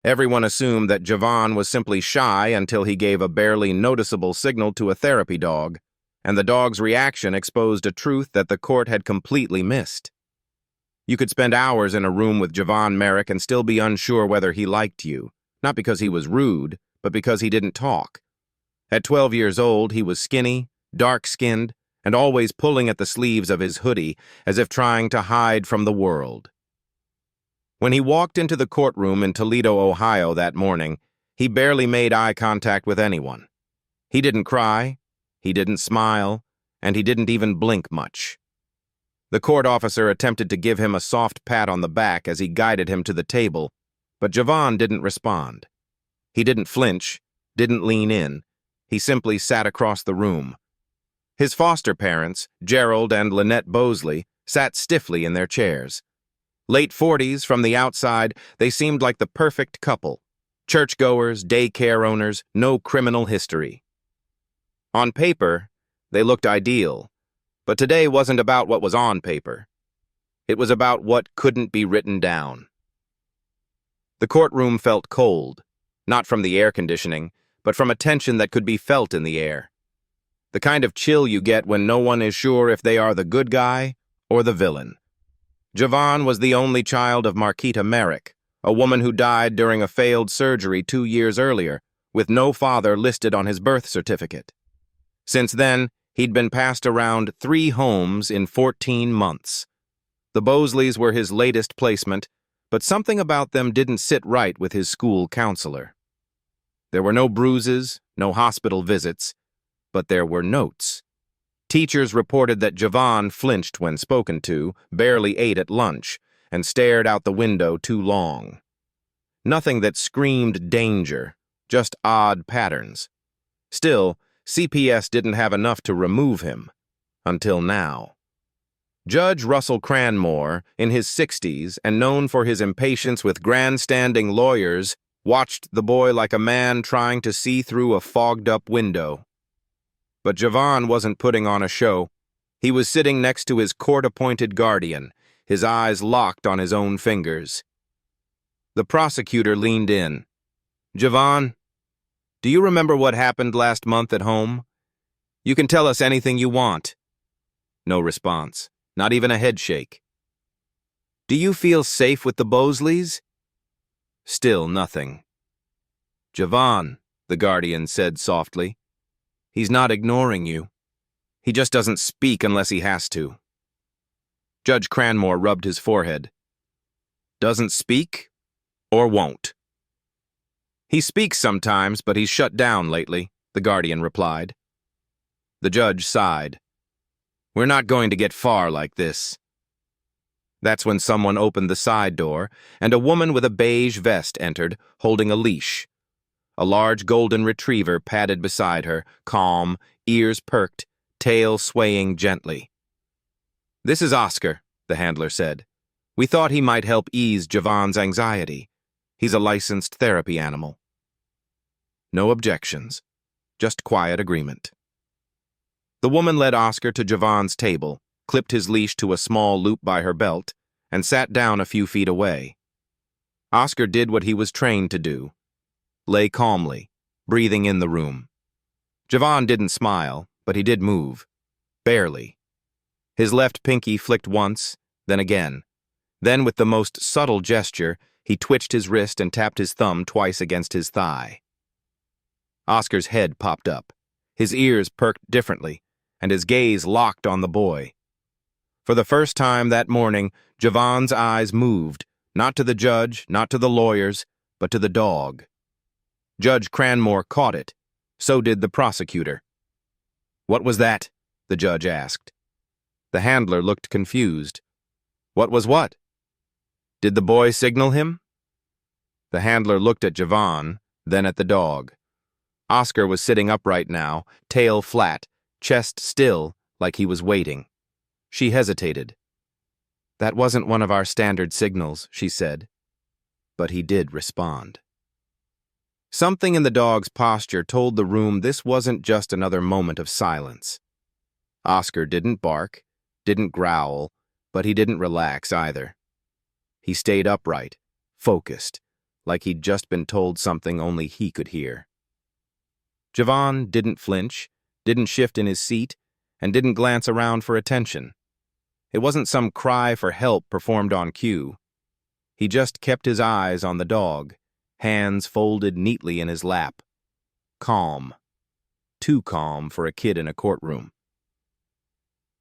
Everyone assumed that Javon was simply shy until he gave a barely noticeable signal to a therapy dog, and the dog's reaction exposed a truth that the court had completely missed. You could spend hours in a room with Javon Merrick and still be unsure whether he liked you, not because he was rude, but because he didn't talk. At 12 years old, he was skinny, dark-skinned, and always pulling at the sleeves of his hoodie as if trying to hide from the world. When he walked into the courtroom in Toledo, Ohio that morning, he barely made eye contact with anyone. He didn't cry, he didn't smile, and he didn't even blink much. The court officer attempted to give him a soft pat on the back as he guided him to the table, but Javon didn't respond. He didn't flinch, didn't lean in. He simply sat across the room. His foster parents, Gerald and Lynette Bosley, sat stiffly in their chairs. Late 40s, from the outside, they seemed like the perfect couple. Churchgoers, daycare owners, no criminal history. On paper, they looked ideal, but today wasn't about what was on paper. It was about what couldn't be written down. The courtroom felt cold, not from the air conditioning, but from a tension that could be felt in the air. The kind of chill you get when no one is sure if they are the good guy or the villain. Javon was the only child of Marquita Merrick, a woman who died during a failed surgery 2 years earlier, with no father listed on his birth certificate. Since then, he'd been passed around 3 homes in 14 months. The Bosleys were his latest placement, but something about them didn't sit right with his school counselor. There were no bruises, no hospital visits, but there were notes. Teachers reported that Javon flinched when spoken to, barely ate at lunch, and stared out the window too long. Nothing that screamed danger, just odd patterns. Still, CPS didn't have enough to remove him. Until now. Judge Russell Cranmore, in his 60s and known for his impatience with grandstanding lawyers, watched the boy like a man trying to see through a fogged-up window. But Javon wasn't putting on a show. He was sitting next to his court-appointed guardian, his eyes locked on his own fingers. The prosecutor leaned in. "Javon, do you remember what happened last month at home? You can tell us anything you want." No response, not even a headshake. "Do you feel safe with the Bosleys?" Still nothing. "Javon," the guardian said softly. "He's not ignoring you. He just doesn't speak unless he has to." Judge Cranmore rubbed his forehead. "Doesn't speak or won't?" "He speaks sometimes, but he's shut down lately," the guardian replied. The judge sighed. "We're not going to get far like this." That's when someone opened the side door, and a woman with a beige vest entered, holding a leash. A large golden retriever padded beside her, calm, ears perked, tail swaying gently. "This is Oscar," the handler said. "We thought he might help ease Javon's anxiety. He's a licensed therapy animal." No objections, just quiet agreement. The woman led Oscar to Javon's table, clipped his leash to a small loop by her belt, and sat down a few feet away. Oscar did what he was trained to do. Lay calmly, breathing in the room. Javon didn't smile, but he did move. Barely. His left pinky flicked once, then again. Then, with the most subtle gesture, he twitched his wrist and tapped his thumb twice against his thigh. Oscar's head popped up. His ears perked differently, and his gaze locked on the boy. For the first time that morning, Javon's eyes moved, not to the judge, not to the lawyers, but to the dog. Judge Cranmore caught it. So did the prosecutor. "What was that?" the judge asked. The handler looked confused. "What was what? Did the boy signal him?" The handler looked at Javon, then at the dog. Oscar was sitting upright now, tail flat, chest still, like he was waiting. She hesitated. "That wasn't one of our standard signals," she said. But he did respond. Something in the dog's posture told the room this wasn't just another moment of silence. Oscar didn't bark, didn't growl, but he didn't relax either. He stayed upright, focused, like he'd just been told something only he could hear. Javon didn't flinch, didn't shift in his seat, and didn't glance around for attention. It wasn't some cry for help performed on cue. He just kept his eyes on the dog, hands folded neatly in his lap. Calm. Too calm for a kid in a courtroom.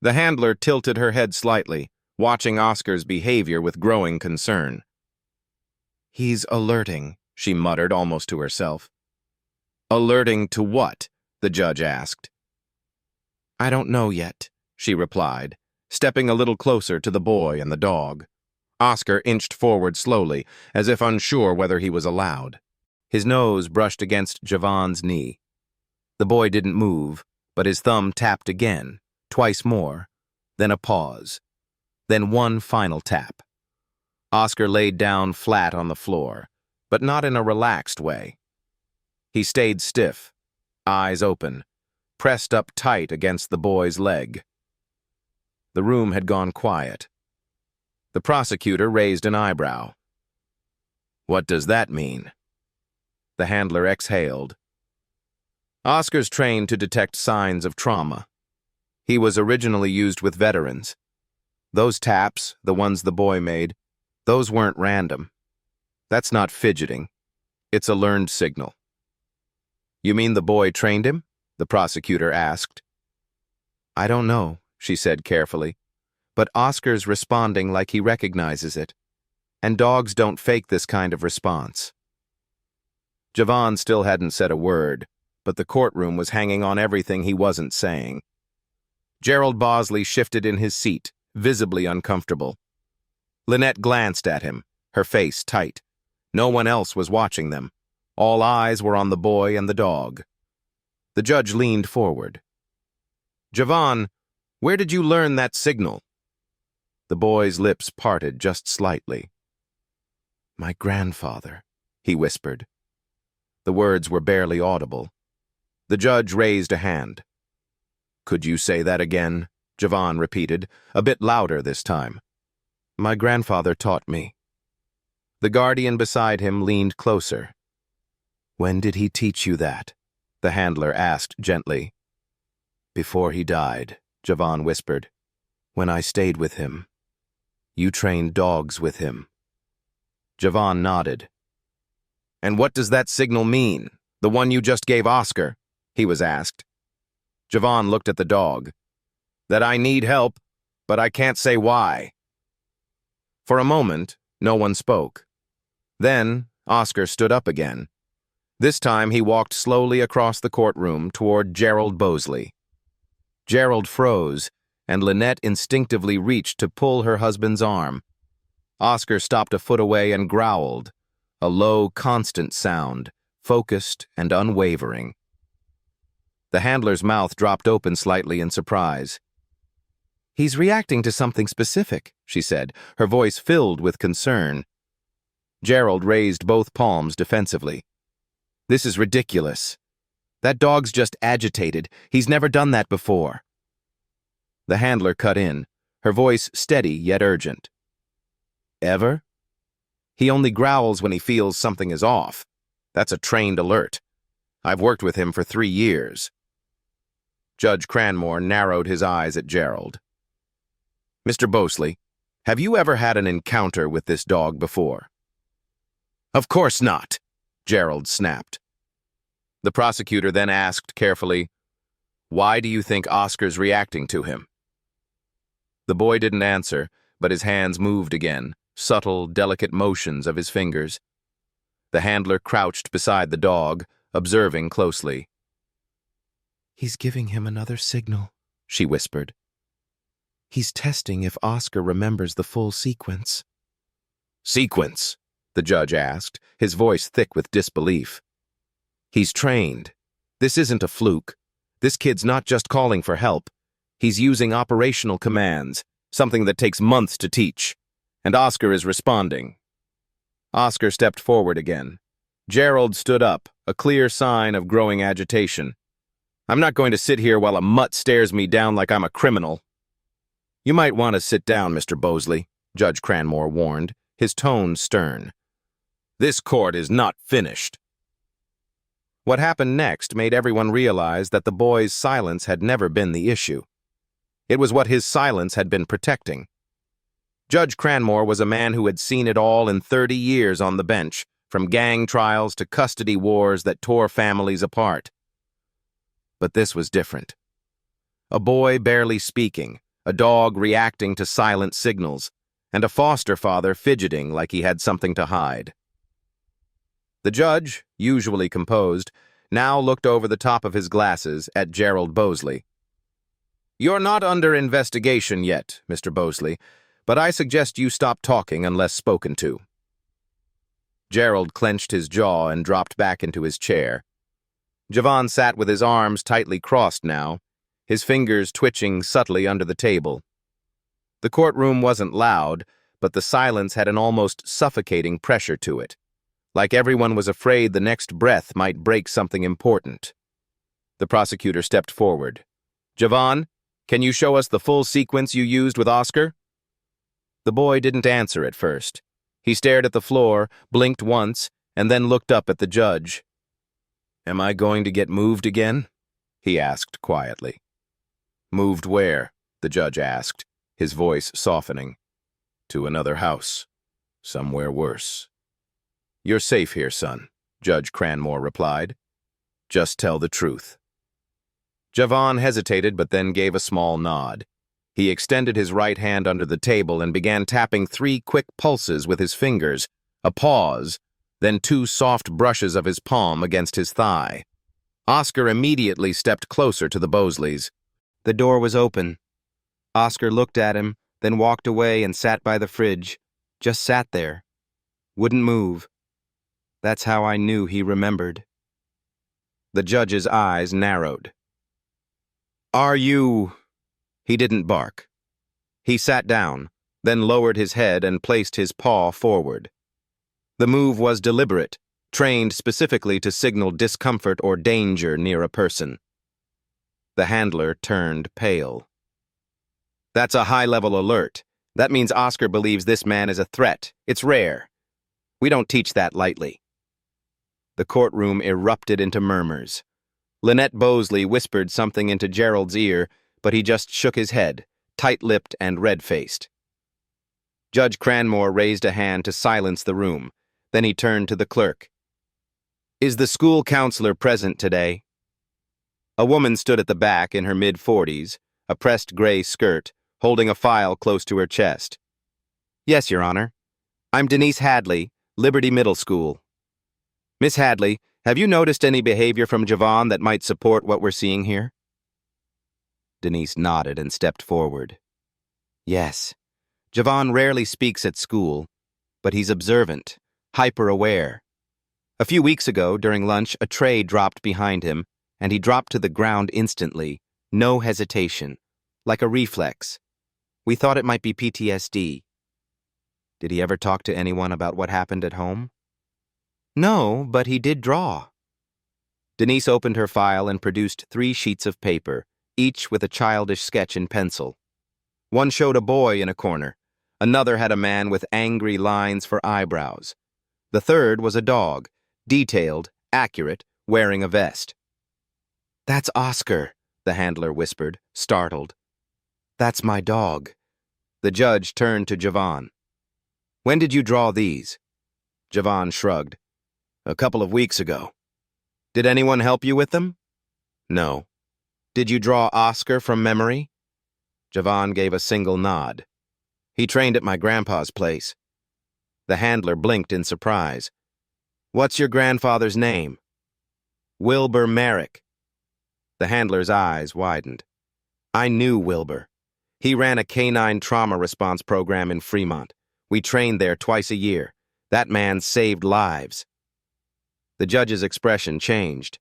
The handler tilted her head slightly, watching Oscar's behavior with growing concern. "He's alerting," she muttered almost to herself. "Alerting to what?" the judge asked. "I don't know yet," she replied, stepping a little closer to the boy and the dog. Oscar inched forward slowly, as if unsure whether he was allowed. His nose brushed against Javon's knee. The boy didn't move, but his thumb tapped again, twice more, then a pause, then one final tap. Oscar laid down flat on the floor, but not in a relaxed way. He stayed stiff, eyes open, pressed up tight against the boy's leg. The room had gone quiet. The prosecutor raised an eyebrow. "What does that mean?" The handler exhaled. "Oscar's trained to detect signs of trauma. He was originally used with veterans. Those taps, the ones the boy made, those weren't random. That's not fidgeting. It's a learned signal." "You mean the boy trained him?" the prosecutor asked. "I don't know," she said carefully, "but Oscar's responding like he recognizes it. And dogs don't fake this kind of response." Javon still hadn't said a word, but the courtroom was hanging on everything he wasn't saying. Gerald Bosley shifted in his seat, visibly uncomfortable. Lynette glanced at him, her face tight. No one else was watching them. All eyes were on the boy and the dog. The judge leaned forward. "Javon, where did you learn that signal?" The boy's lips parted just slightly. "My grandfather," he whispered. The words were barely audible. The judge raised a hand. "Could you say that again?" Javon repeated, a bit louder this time. "My grandfather taught me." The guardian beside him leaned closer. "When did he teach you that?" the handler asked gently. "Before he died," Javon whispered. "When I stayed with him. You trained dogs with him." Javon nodded. "And what does that signal mean? The one you just gave Oscar?" he was asked. Javon looked at the dog. "That I need help, but I can't say why." For a moment, no one spoke. Then, Oscar stood up again. This time he walked slowly across the courtroom toward Gerald Bosley. Gerald froze, and Lynette instinctively reached to pull her husband's arm. Oscar stopped a foot away and growled, a low, constant sound, focused and unwavering. The handler's mouth dropped open slightly in surprise. "He's reacting to something specific," she said, her voice filled with concern. Gerald raised both palms defensively. "This is ridiculous. That dog's just agitated. He's never done that before." The handler cut in, her voice steady yet urgent. "Ever? He only growls when he feels something is off. That's a trained alert. I've worked with him for 3 years. Judge Cranmore narrowed his eyes at Gerald. "Mr. Bosley, have you ever had an encounter with this dog before?" "Of course not," Gerald snapped. The prosecutor then asked carefully, "Why do you think Oscar's reacting to him?" The boy didn't answer, but his hands moved again, subtle, delicate motions of his fingers. The handler crouched beside the dog, observing closely. "He's giving him another signal," she whispered. "He's testing if Oscar remembers the full sequence." "Sequence?" the judge asked, his voice thick with disbelief. "He's trained. This isn't a fluke. This kid's not just calling for help. He's using operational commands, something that takes months to teach. And Oscar is responding." Oscar stepped forward again. Gerald stood up, a clear sign of growing agitation. "I'm not going to sit here while a mutt stares me down like I'm a criminal." "You might want to sit down, Mr. Bosley," Judge Cranmore warned, his tone stern. This court is not finished. What happened next made everyone realize that the boy's silence had never been the issue. It was what his silence had been protecting. Judge Cranmore was a man who had seen it all in 30 years on the bench, from gang trials to custody wars that tore families apart. But this was different. A boy barely speaking, a dog reacting to silent signals, and a foster father fidgeting like he had something to hide. The judge, usually composed, now looked over the top of his glasses at Gerald Bosley. "You're not under investigation yet, Mr. Bosley, but I suggest you stop talking unless spoken to." Gerald clenched his jaw and dropped back into his chair. Javon sat with his arms tightly crossed now, his fingers twitching subtly under the table. The courtroom wasn't loud, but the silence had an almost suffocating pressure to it, like everyone was afraid the next breath might break something important. The prosecutor stepped forward. "Javon, can you show us the full sequence you used with Oscar?" The boy didn't answer at first. He stared at the floor, blinked once, and then looked up at the judge. "Am I going to get moved again?" he asked quietly. "Moved where?" the judge asked, his voice softening. "To another house. Somewhere worse." "You're safe here, son," Judge Cranmore replied. "Just tell the truth." Javon hesitated but then gave a small nod. He extended his right hand under the table and began tapping 3 quick pulses with his fingers, a pause, then 2 soft brushes of his palm against his thigh. Oscar immediately stepped closer to the Bosleys. The door was open. Oscar looked at him, then walked away and sat by the fridge. Just sat there. Wouldn't move. That's how I knew he remembered. The judge's eyes narrowed. "Are you—" He didn't bark. He sat down, then lowered his head and placed his paw forward. The move was deliberate, trained specifically to signal discomfort or danger near a person. The handler turned pale. "That's a high-level alert. That means Oscar believes this man is a threat. It's rare. We don't teach that lightly." The courtroom erupted into murmurs. Lynette Bosley whispered something into Gerald's ear, but he just shook his head, tight-lipped and red-faced. Judge Cranmore raised a hand to silence the room. Then he turned to the clerk. "Is the school counselor present today?" A woman stood at the back in her mid-40s, a pressed gray skirt, holding a file close to her chest. "Yes, Your Honor. I'm Denise Hadley, Liberty Middle School." "Miss Hadley, have you noticed any behavior from Javon that might support what we're seeing here?" Denise nodded and stepped forward. "Yes. Javon rarely speaks at school, but he's observant, hyper-aware. A few weeks ago, during lunch, a tray dropped behind him, and he dropped to the ground instantly, no hesitation, like a reflex. We thought it might be PTSD. Did he ever talk to anyone about what happened at home?" "No, but he did draw." Denise opened her file and produced 3 sheets of paper, each with a childish sketch in pencil. One showed a boy in a corner. Another had a man with angry lines for eyebrows. The third was a dog, detailed, accurate, wearing a vest. "That's Oscar," the handler whispered, startled. "That's my dog." The judge turned to Javon. "When did you draw these?" Javon shrugged. "A couple of weeks ago." "Did anyone help you with them?" "No." "Did you draw Oscar from memory?" Javon gave a single nod. "He trained at my grandpa's place." The handler blinked in surprise. "What's your grandfather's name?" "Wilbur Merrick." The handler's eyes widened. "I knew Wilbur. He ran a canine trauma response program in Fremont. We trained there twice a year. That man saved lives." The judge's expression changed.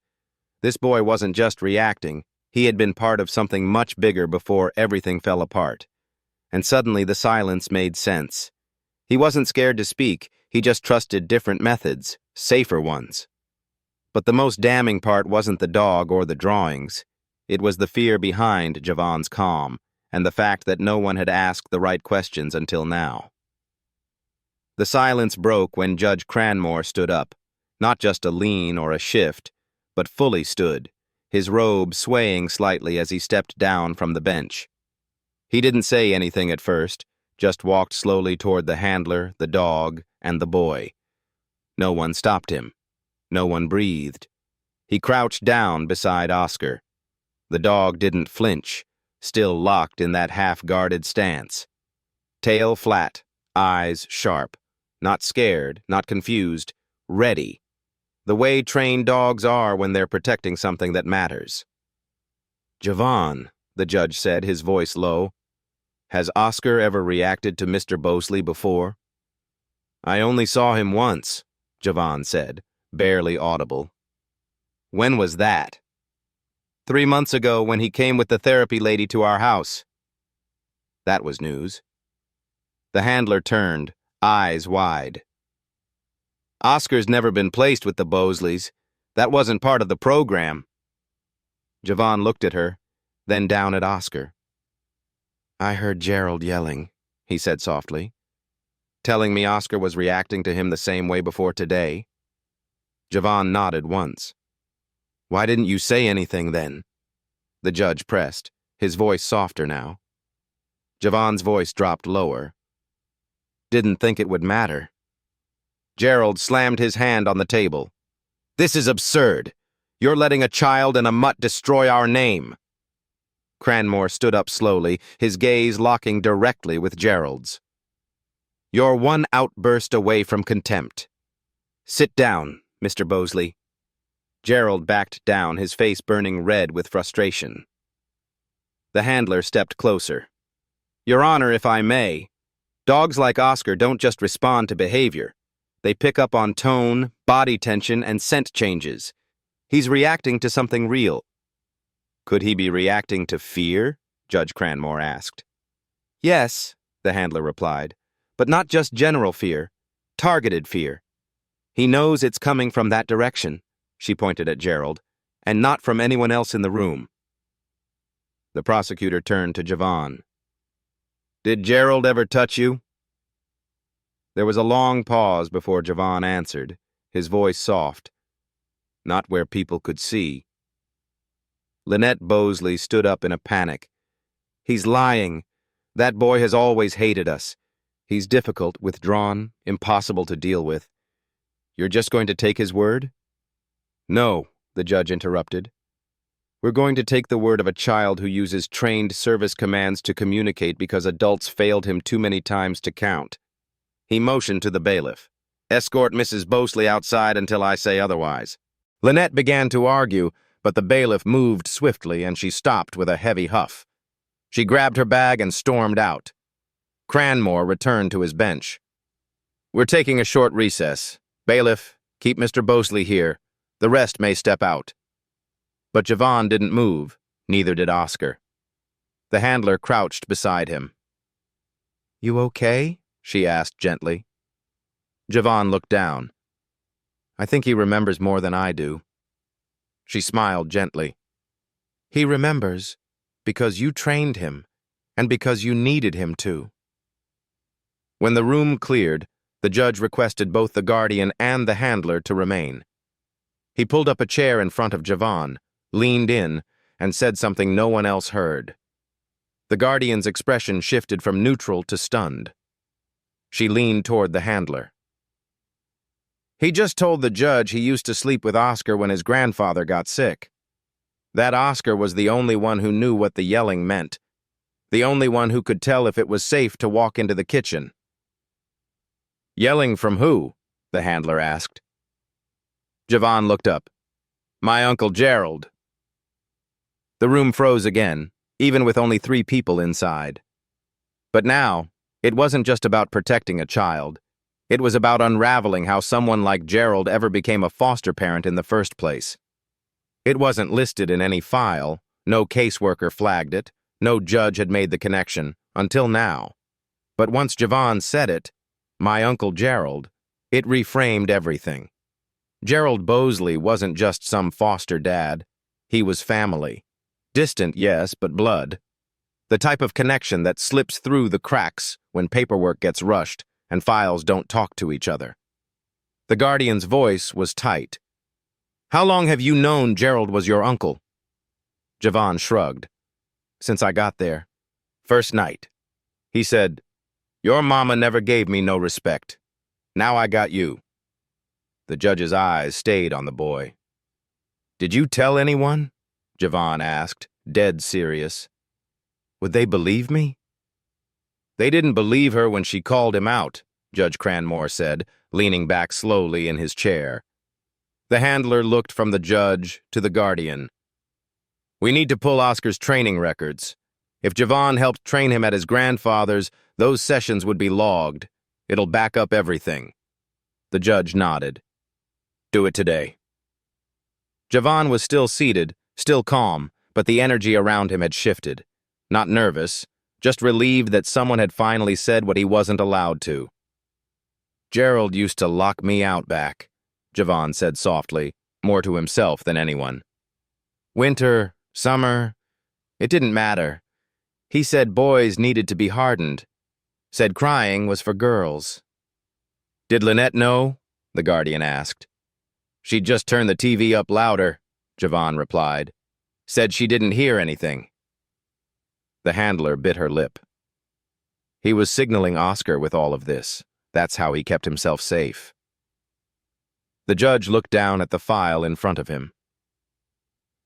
This boy wasn't just reacting. He had been part of something much bigger before everything fell apart. And suddenly the silence made sense. He wasn't scared to speak, he just trusted different methods, safer ones. But the most damning part wasn't the dog or the drawings. It was the fear behind Javon's calm, and the fact that no one had asked the right questions until now. The silence broke when Judge Cranmore stood up, not just a lean or a shift, but fully stood, his robe swaying slightly as he stepped down from the bench. He didn't say anything at first, just walked slowly toward the handler, the dog, and the boy. No one stopped him. No one breathed. He crouched down beside Oscar. The dog didn't flinch, still locked in that half-guarded stance. Tail flat, eyes sharp, not scared, not confused, ready. The way trained dogs are when they're protecting something that matters. "Javon," the judge said, his voice low, "has Oscar ever reacted to Mr. Bosley before?" "I only saw him once," Javon said, barely audible. "When was that?" 3 months ago when he came with the therapy lady to our house." That was news. The handler turned, eyes wide. "Oscar's never been placed with the Bosleys. That wasn't part of the program." Javon looked at her, then down at Oscar. "I heard Gerald yelling," he said softly, "telling me Oscar was reacting to him the same way before today." Javon nodded once. "Why didn't you say anything then?" The judge pressed, his voice softer now. Javon's voice dropped lower. "Didn't think it would matter." Gerald slammed his hand on the table. "This is absurd. You're letting a child and a mutt destroy our name." Cranmore stood up slowly, his gaze locking directly with Gerald's. "You're one outburst away from contempt. Sit down, Mr. Bosley." Gerald backed down, his face burning red with frustration. The handler stepped closer. "Your Honor, if I may, dogs like Oscar don't just respond to behavior. They pick up on tone, body tension, and scent changes. He's reacting to something real." "Could he be reacting to fear?" Judge Cranmore asked. "Yes," the handler replied, "but not just general fear, targeted fear. He knows it's coming from that direction," she pointed at Gerald, "and not from anyone else in the room." The prosecutor turned to Javon. "Did Gerald ever touch you?" There was a long pause before Javon answered, his voice soft. "Not where people could see." Lynette Bosley stood up in a panic. "He's lying. That boy has always hated us. He's difficult, withdrawn, impossible to deal with. You're just going to take his word?" "No," the judge interrupted. "We're going to take the word of a child who uses trained service commands to communicate because adults failed him too many times to count." He motioned to the bailiff. "Escort Mrs. Bosley outside until I say otherwise." Lynette began to argue, but the bailiff moved swiftly and she stopped with a heavy huff. She grabbed her bag and stormed out. Cranmore returned to his bench. "We're taking a short recess. Bailiff, keep Mr. Bosley here. The rest may step out." But Javon didn't move, neither did Oscar. The handler crouched beside him. "You okay?" she asked gently. Javon looked down. "I think he remembers more than I do." She smiled gently. "He remembers because you trained him and because you needed him to." When the room cleared, the judge requested both the guardian and the handler to remain. He pulled up a chair in front of Javon, leaned in, and said something no one else heard. The guardian's expression shifted from neutral to stunned. She leaned toward the handler. "He just told the judge he used to sleep with Oscar when his grandfather got sick. That Oscar was the only one who knew what the yelling meant, the only one who could tell if it was safe to walk into the kitchen." "Yelling from who?" the handler asked. Javon looked up. "My Uncle Gerald." The room froze again, even with only 3 people inside. But now, it wasn't just about protecting a child. It was about unraveling how someone like Gerald ever became a foster parent in the first place. It wasn't listed in any file, no caseworker flagged it, no judge had made the connection, until now. But once Javon said it, "My Uncle Gerald," it reframed everything. Gerald Bosley wasn't just some foster dad. He was family. Distant, yes, but blood. The type of connection that slips through the cracks when paperwork gets rushed, and files don't talk to each other. The guardian's voice was tight. How long have you known Gerald was your uncle? Javon shrugged. Since I got there. First night. He said, your mama never gave me no respect. Now I got you. The judge's eyes stayed on the boy. Did you tell anyone? Javon asked, dead serious. Would they believe me? They didn't believe her when she called him out, Judge Cranmore said, leaning back slowly in his chair. The handler looked from the judge to the guardian. We need to pull Oscar's training records. If Javon helped train him at his grandfather's, those sessions would be logged. It'll back up everything. The judge nodded. Do it today. Javon was still seated, still calm, but the energy around him had shifted. Not nervous, just relieved that someone had finally said what he wasn't allowed to. Gerald used to lock me out back, Javon said softly, more to himself than anyone. Winter, summer, it didn't matter. He said boys needed to be hardened. Said crying was for girls. Did Lynette know? The guardian asked. She'd just turned the TV up louder, Javon replied. Said she didn't hear anything. The handler bit her lip. He was signaling Oscar with all of this. That's how he kept himself safe. The judge looked down at the file in front of him.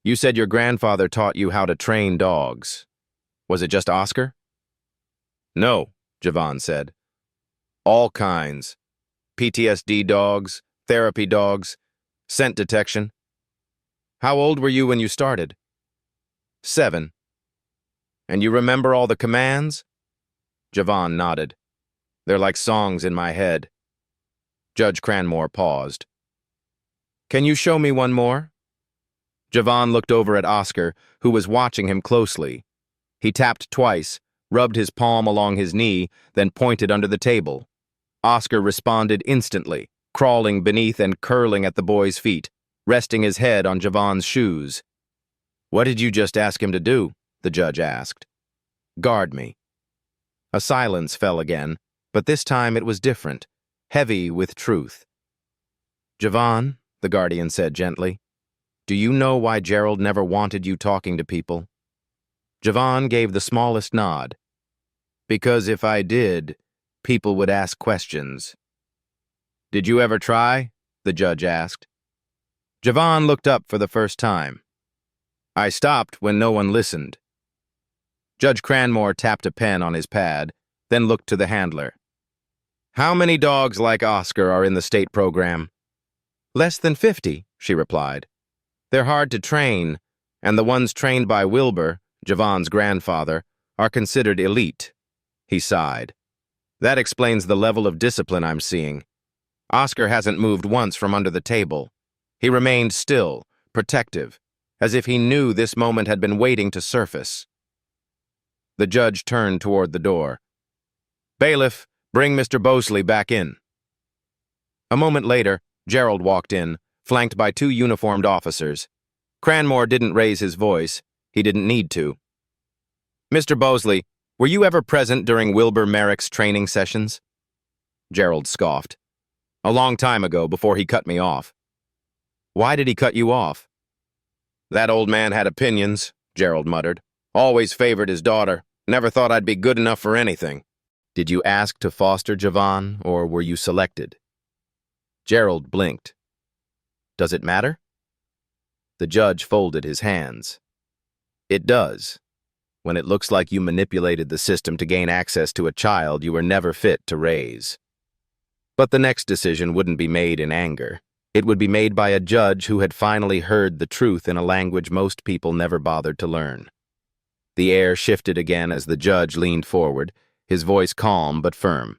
You said your grandfather taught you how to train dogs. Was it just Oscar? No, Javon said. All kinds. PTSD dogs, therapy dogs, scent detection. How old were you when you started? 7. And you remember all the commands? Javon nodded. They're like songs in my head. Judge Cranmore paused. Can you show me one more? Javon looked over at Oscar, who was watching him closely. He tapped twice, rubbed his palm along his knee, then pointed under the table. Oscar responded instantly, crawling beneath and curling at the boy's feet, resting his head on Javon's shoes. What did you just ask him to do? The judge asked. Guard me. A silence fell again, but this time it was different, heavy with truth. Javon, the guardian said gently, do you know why Gerald never wanted you talking to people? Javon gave the smallest nod. Because if I did, people would ask questions. Did you ever try? The judge asked. Javon looked up for the first time. I stopped when no one listened. Judge Cranmore tapped a pen on his pad, then looked to the handler. How many dogs like Oscar are in the state program? Less than 50, she replied. They're hard to train, and the ones trained by Wilbur, Javon's grandfather, are considered elite. He sighed. That explains the level of discipline I'm seeing. Oscar hasn't moved once from under the table. He remained still, protective, as if he knew this moment had been waiting to surface. The judge turned toward the door. Bailiff, bring Mr. Bosley back in. A moment later, Gerald walked in, flanked by 2 uniformed officers. Cranmore didn't raise his voice. He didn't need to. Mr. Bosley, were you ever present during Wilbur Merrick's training sessions? Gerald scoffed. A long time ago, before he cut me off. Why did he cut you off? That old man had opinions, Gerald muttered. Always favored his daughter. Never thought I'd be good enough for anything. Did you ask to foster Javon, or were you selected? Gerald blinked. Does it matter? The judge folded his hands. It does. When it looks like you manipulated the system to gain access to a child you were never fit to raise. But the next decision wouldn't be made in anger. It would be made by a judge who had finally heard the truth in a language most people never bothered to learn. The air shifted again as the judge leaned forward, his voice calm but firm.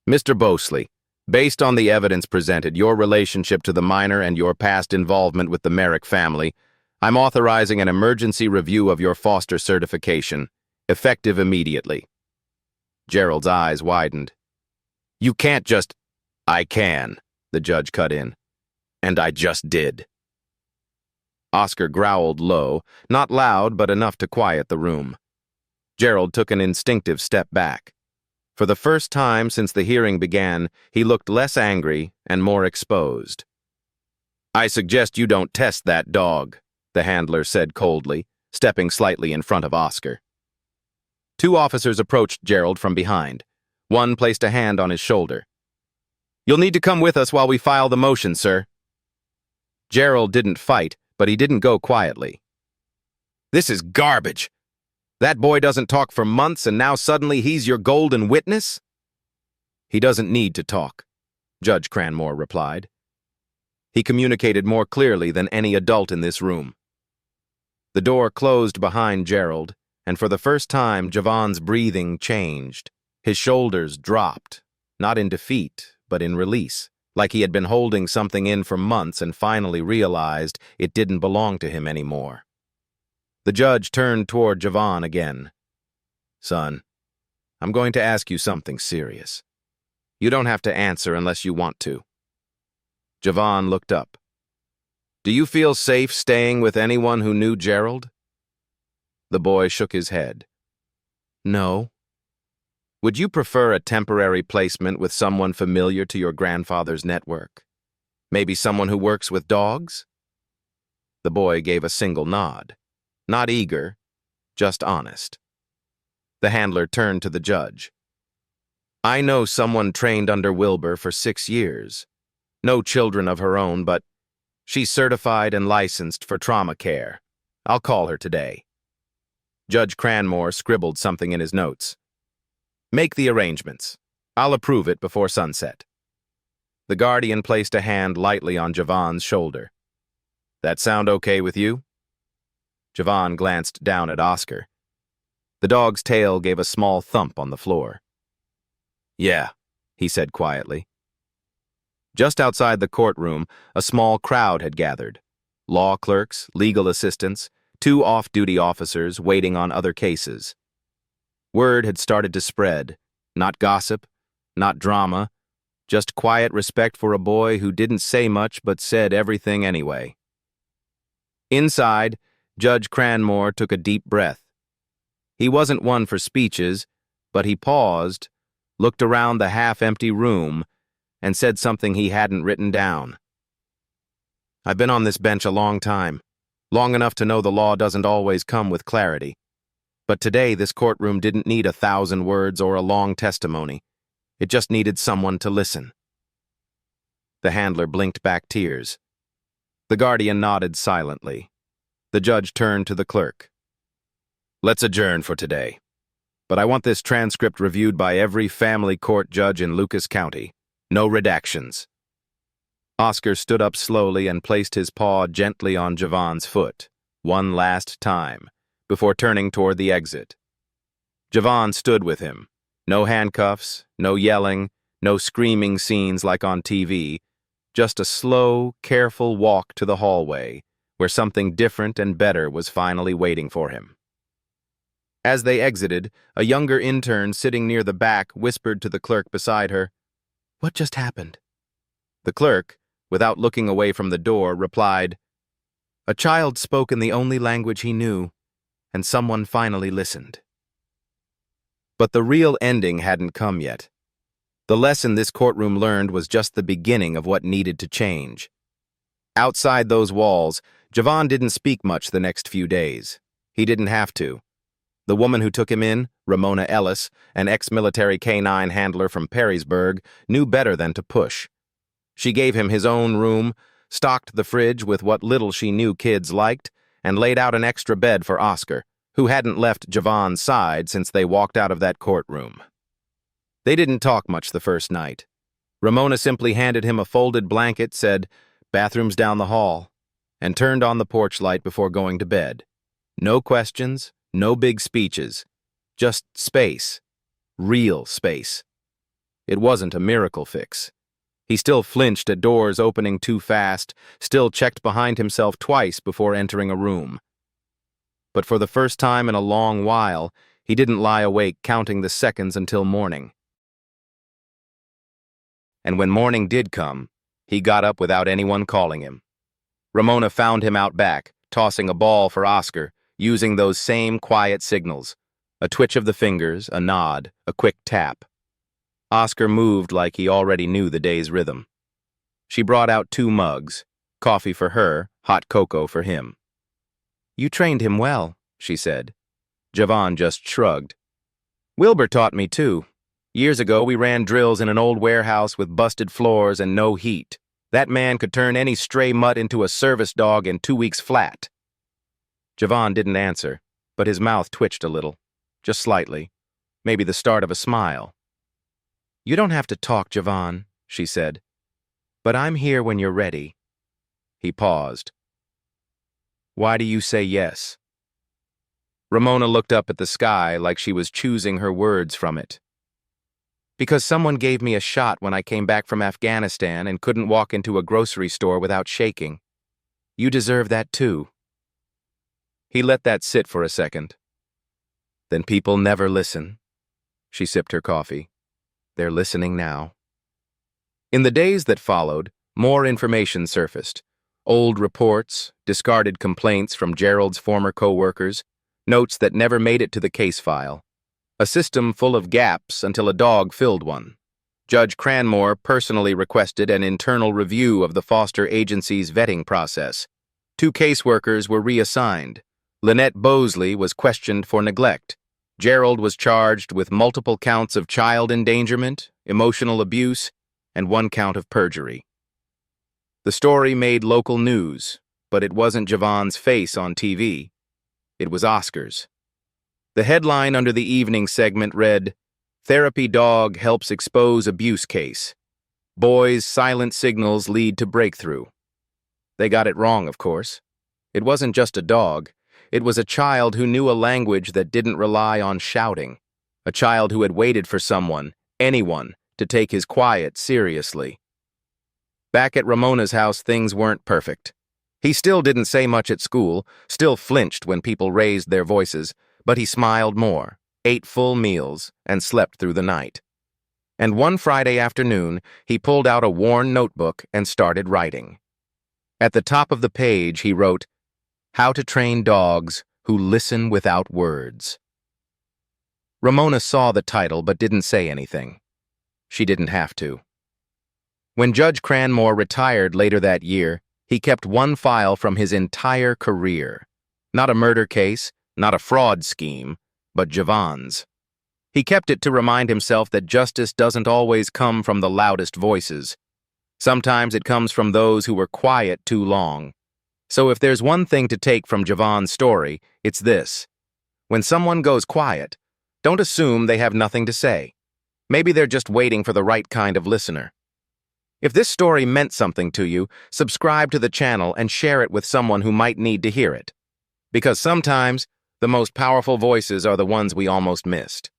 Mr. Bosley, based on the evidence presented, your relationship to the minor and your past involvement with the Merrick family, I'm authorizing an emergency review of your foster certification, effective immediately. Gerald's eyes widened. You can't just... I can, the judge cut in. And I just did. Oscar growled low, not loud but enough to quiet the room. Gerald took an instinctive step back. For the first time since the hearing began, he looked less angry and more exposed. "I suggest you don't test that dog," the handler said coldly, stepping slightly in front of Oscar. Two officers approached Gerald from behind. One placed a hand on his shoulder. "You'll need to come with us while we file the motion, sir." Gerald didn't fight, but he didn't go quietly. "This is garbage. That boy doesn't talk for months, and now suddenly he's your golden witness?" "He doesn't need to talk," Judge Cranmore replied. He communicated more clearly than any adult in this room. The door closed behind Gerald, and for the first time, Javon's breathing changed. His shoulders dropped, not in defeat, but in release, like he had been holding something in for months and finally realized it didn't belong to him anymore. The judge turned toward Javon again. "Son, I'm going to ask you something serious. You don't have to answer unless you want to." Javon looked up. "Do you feel safe staying with anyone who knew Gerald?" The boy shook his head. "No." "Would you prefer a temporary placement with someone familiar to your grandfather's network? Maybe someone who works with dogs?" The boy gave a single nod. Not eager, just honest. The handler turned to the judge. "I know someone trained under Wilbur for 6 years. No children of her own, but she's certified and licensed for trauma care. I'll call her today." Judge Cranmore scribbled something in his notes. "Make the arrangements. I'll approve it before sunset." The guardian placed a hand lightly on Javon's shoulder. "That sound okay with you?" Javon glanced down at Oscar. The dog's tail gave a small thump on the floor. "Yeah," he said quietly. Just outside the courtroom, a small crowd had gathered. Law clerks, legal assistants, 2 off-duty officers waiting on other cases. Word had started to spread. Not gossip, not drama, just quiet respect for a boy who didn't say much but said everything anyway. Inside, Judge Cranmore took a deep breath. He wasn't one for speeches, but he paused, looked around the half-empty room, and said something he hadn't written down. "I've been on this bench a long time, long enough to know the law doesn't always come with clarity. But today this courtroom didn't need 1,000 words or a long testimony. It just needed someone to listen." The handler blinked back tears. The guardian nodded silently. The judge turned to the clerk. "Let's adjourn for today. But I want this transcript reviewed by every family court judge in Lucas County. No redactions." Oscar stood up slowly and placed his paw gently on Javon's foot, one last time, before turning toward the exit. Javon stood with him. No handcuffs, no yelling, no screaming scenes like on TV, just a slow, careful walk to the hallway, where something different and better was finally waiting for him. As they exited, a younger intern sitting near the back whispered to the clerk beside her, "What just happened?" The clerk, without looking away from the door, replied, "A child spoke in the only language he knew, and someone finally listened." But the real ending hadn't come yet. The lesson this courtroom learned was just the beginning of what needed to change. Outside those walls, Javon didn't speak much the next few days. He didn't have to. The woman who took him in, Ramona Ellis, an ex-military canine handler from Perrysburg, knew better than to push. She gave him his own room, stocked the fridge with what little she knew kids liked, and laid out an extra bed for Oscar, who hadn't left Javon's side since they walked out of that courtroom. They didn't talk much the first night. Ramona simply handed him a folded blanket, said, "Bathroom's down the hall," and turned on the porch light before going to bed. No questions, no big speeches, just space, real space. It wasn't a miracle fix. He still flinched at doors opening too fast, still checked behind himself twice before entering a room. But for the first time in a long while, he didn't lie awake counting the seconds until morning. And when morning did come, he got up without anyone calling him. Ramona found him out back, tossing a ball for Oscar, using those same quiet signals. A twitch of the fingers, a nod, a quick tap. Oscar moved like he already knew the day's rhythm. She brought out 2 mugs, coffee for her, hot cocoa for him. "You trained him well," she said. Javon just shrugged. "Wilbur taught me too. Years ago we ran drills in an old warehouse with busted floors and no heat. That man could turn any stray mutt into a service dog in 2 weeks flat." Javon didn't answer, but his mouth twitched a little, just slightly, maybe the start of a smile. "You don't have to talk, Javon," she said. "But I'm here when you're ready." He paused. "Why do you say yes?" Ramona looked up at the sky like she was choosing her words from it. "Because someone gave me a shot when I came back from Afghanistan and couldn't walk into a grocery store without shaking. You deserve that too." He let that sit for a second. "Then people never listen." She sipped her coffee. "They're listening now." In the days that followed, more information surfaced. Old reports, discarded complaints from Gerald's former co-workers, notes that never made it to the case file. A system full of gaps until a dog filled one. Judge Cranmore personally requested an internal review of the foster agency's vetting process. 2 caseworkers were reassigned. Lynette Bosley was questioned for neglect. Gerald was charged with multiple counts of child endangerment, emotional abuse, and 1 count of perjury. The story made local news, but it wasn't Javon's face on TV. It was Oscar's. The headline under the evening segment read, "Therapy Dog Helps Expose Abuse Case. Boy's Silent Signals Lead to Breakthrough." They got it wrong, of course. It wasn't just a dog. It was a child who knew a language that didn't rely on shouting. A child who had waited for someone, anyone, to take his quiet seriously. Back at Ramona's house, things weren't perfect. He still didn't say much at school, still flinched when people raised their voices, but he smiled more, ate full meals, and slept through the night. And one Friday afternoon, he pulled out a worn notebook and started writing. At the top of the page, he wrote, "How to Train Dogs Who Listen Without Words." Ramona saw the title but didn't say anything. She didn't have to. When Judge Cranmore retired later that year, he kept 1 file from his entire career. Not a murder case, not a fraud scheme, but Javon's. He kept it to remind himself that justice doesn't always come from the loudest voices. Sometimes it comes from those who were quiet too long. So if there's one thing to take from Javon's story, it's this. When someone goes quiet, don't assume they have nothing to say. Maybe they're just waiting for the right kind of listener. If this story meant something to you, subscribe to the channel and share it with someone who might need to hear it. Because sometimes, the most powerful voices are the ones we almost missed.